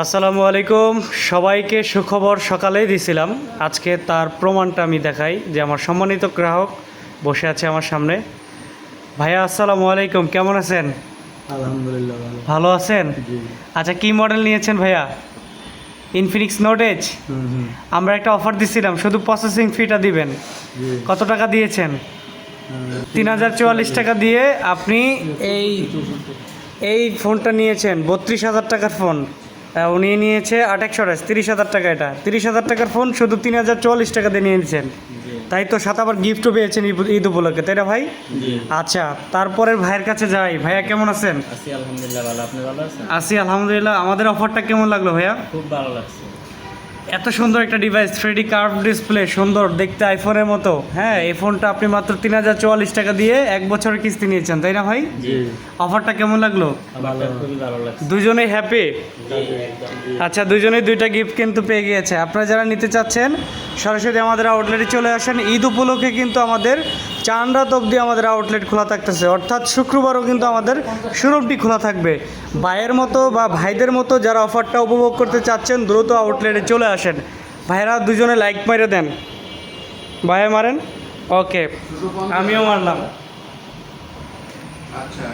আসসালামু আলাইকুম, সবাইকে সুখবর সকালেই দিছিলাম। আজকে তার প্রমাণটা আমি দেখাই যে আমার সম্মানিত গ্রাহক বসে আছে আমার সামনে। ভাইয়া আসসালামু আলাইকুম, কেমন আছেন? আলহামদুলিল্লাহ ভালো। ভালো আছেন? জি। আচ্ছা, কি মডেল নিয়েছেন ভাইয়া? Infinix Note Edge. হুম। আমরা একটা অফার দিছিলাম, শুধু প্রসেসিং ফিটা দিবেন। জি। কত টাকা দিয়েছেন? 3044 টাকা দিয়ে আপনি এই এই ফোনটা নিয়েছেন। 32,000 টাকার ফোন। উনি নিয়েছে 28 30,000 টাকা। এটা 30,000 টাকার ফোন শুধু 3044 টাকা দিয়ে নিয়ে নিয়েছেন। তাই তো, সাথে আবার গিফটও পেয়েছেন ঈদ উপলক্ষে, তাই না ভাই? আচ্ছা, তারপরের ভাইয়ের কাছে যাই। ভাইয়া কেমন আছেন? আছি আলহামদুলিল্লাহ ভালো। আপনি ভালো আছেন? আছি আলহামদুলিল্লাহ। আমাদের অফারটা কেমন লাগলো ভাইয়া? খুব ভালো লাগছে। এত সুন্দর একটা ডিভাইস, 3D কার্ভ ডিসপ্লে, সুন্দর দেখতে, আইফোনের মতো। হ্যাঁ, এই ফোনটা আপনি মাত্র 3044 টাকা দিয়ে 1 বছরের কিস্তি নিয়েছেন, তাই না ভাই? জি। অফারটা কেমন লাগলো? আমারটা খুবই ভালো লাগছে। দুজনেই হ্যাপি? জি, একদম। আচ্ছা, দুজনেই দুইটা গিফট কিন্তু পেয়ে গিয়েছে। আপনারা যারা নিতে চাচ্ছেন সরাসরি আমাদের আউটলেটে চলে আসেন। ঈদ উপলক্ষে কিন্তু আমাদের 4 রাত অবধি আমাদের আউটলেট খোলা থাকতেছে, অর্থাৎ শুক্রবারও কিন্তু আমাদের শোরুমটি খোলা থাকবে। ভাইয়ের মতো বা ভাইদের মতো যারা অফারটা উপভোগ করতে চাচ্ছেন দ্রুত আউটলেটে চলে আসেন। ভাইয়েরা দুজনে লাইক মেরে দেন। ভাইয়া মারেন। ওকে, আমিও মারলাম। আচ্ছা।